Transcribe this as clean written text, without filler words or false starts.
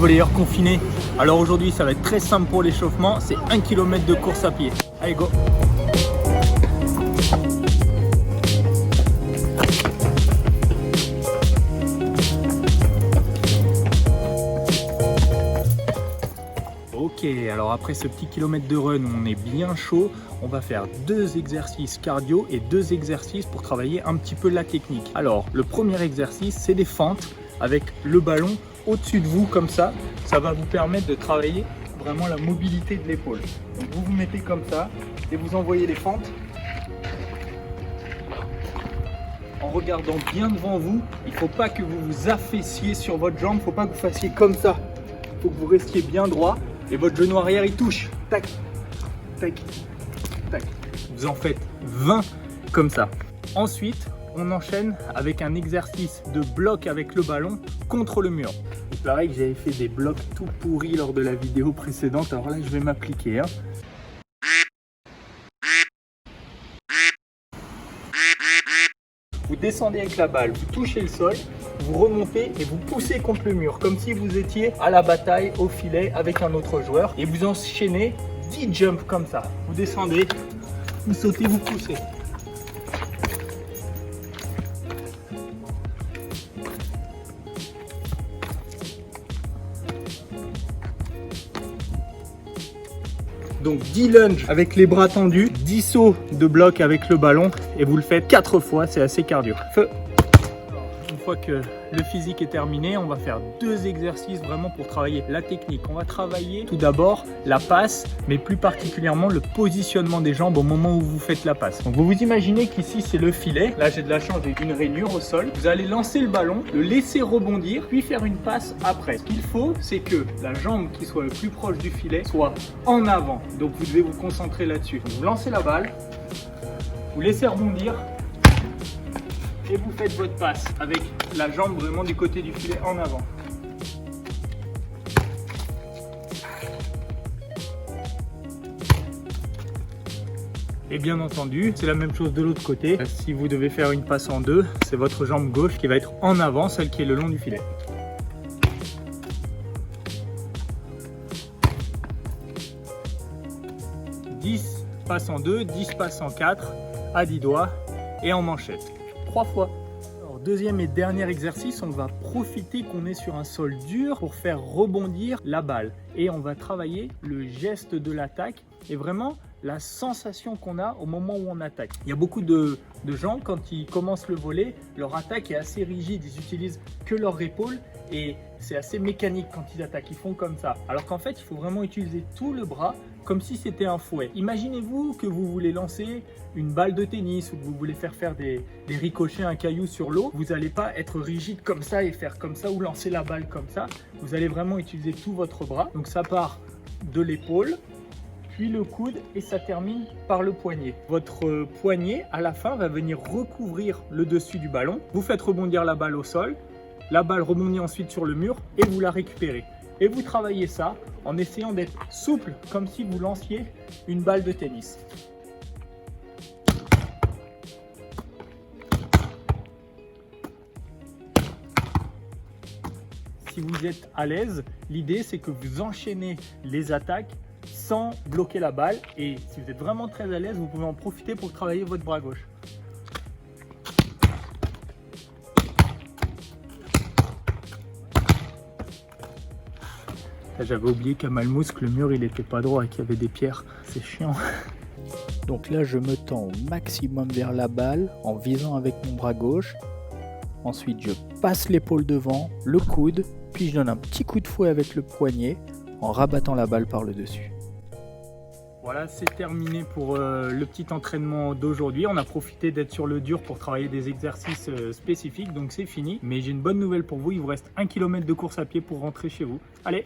volleyeurs confinés. Alors aujourd'hui ça va être très simple pour l'échauffement, c'est 1 km de course à pied. Allez go! Ok, alors après ce petit kilomètre de run, on est bien chaud. On va faire 2 exercices cardio et 2 exercices pour travailler un petit peu la technique. Alors, le premier exercice, c'est des fentes avec le ballon au-dessus de vous comme ça. Ça va vous permettre de travailler vraiment la mobilité de l'épaule. Donc vous vous mettez comme ça et vous envoyez les fentes en regardant bien devant vous. Il ne faut pas que vous vous affaissez sur votre jambe, il ne faut pas que vous fassiez comme ça. Il faut que vous restiez bien droit. Et votre genou arrière il touche, tac, tac, tac. Vous en faites 20 comme ça. Ensuite, on enchaîne avec un exercice de bloc avec le ballon contre le mur. Il paraît que j'avais fait des blocs tout pourris lors de la vidéo précédente, alors là je vais m'appliquer. Vous descendez avec la balle, vous touchez le sol, vous remontez et vous poussez contre le mur, comme si vous étiez à la bataille au filet avec un autre joueur. Et vous enchaînez 10 jumps comme ça. Vous descendez, vous sautez, vous poussez. Donc 10 lunges avec les bras tendus, 10 sauts de bloc avec le ballon et vous le faites 4 fois, c'est assez cardio. Feu. Une fois que le physique est terminé, on va faire 2 exercices vraiment pour travailler la technique. On va travailler tout d'abord la passe, mais plus particulièrement le positionnement des jambes au moment où vous faites la passe. Donc vous vous imaginez qu'ici c'est le filet. Là j'ai de la chance, j'ai une rainure au sol. Vous allez lancer le ballon, le laisser rebondir, puis faire une passe après. Ce qu'il faut, c'est que la jambe qui soit le plus proche du filet soit en avant. Donc vous devez vous concentrer là-dessus. Vous lancez la balle, vous laissez rebondir, et vous faites votre passe avec la jambe vraiment du côté du filet en avant. Et bien entendu, c'est la même chose de l'autre côté. Si vous devez faire une passe en deux, c'est votre jambe gauche qui va être en avant, celle qui est le long du filet. « 10 passes en 2, 10 passes en 4, à 10 doigts et en manchette. 3 fois. Alors, deuxième et dernier exercice, on va profiter qu'on est sur un sol dur pour faire rebondir la balle. Et on va travailler le geste de l'attaque et vraiment la sensation qu'on a au moment où on attaque. Il y a beaucoup de gens, quand ils commencent le volley, leur attaque est assez rigide. Ils utilisent que leur épaule et c'est assez mécanique quand ils attaquent. Ils font comme ça. Alors qu'en fait, il faut vraiment utiliser tout le bras comme si c'était un fouet. Imaginez-vous que vous voulez lancer une balle de tennis ou que vous voulez faire des ricochets, un caillou sur l'eau. Vous n'allez pas être rigide comme ça et faire comme ça ou lancer la balle comme ça. Vous allez vraiment utiliser tout votre bras. Donc ça part de l'épaule, puis le coude et ça termine par le poignet. Votre poignet à la fin va venir recouvrir le dessus du ballon. Vous faites rebondir la balle au sol. La balle rebondit ensuite sur le mur et vous la récupérez. Et vous travaillez ça en essayant d'être souple, comme si vous lanciez une balle de tennis. Si vous êtes à l'aise, l'idée c'est que vous enchaînez les attaques sans bloquer la balle. Et si vous êtes vraiment très à l'aise, vous pouvez en profiter pour travailler votre bras gauche. J'avais oublié qu'à Malmousque, le mur il n'était pas droit et qu'il y avait des pierres. C'est chiant. Donc là, je me tends au maximum vers la balle en visant avec mon bras gauche. Ensuite, je passe l'épaule devant, le coude, puis je donne un petit coup de fouet avec le poignet en rabattant la balle par le dessus. Voilà, c'est terminé pour le petit entraînement d'aujourd'hui. On a profité d'être sur le dur pour travailler des exercices spécifiques, donc c'est fini. Mais j'ai une bonne nouvelle pour vous, il vous reste 1 km de course à pied pour rentrer chez vous. Allez!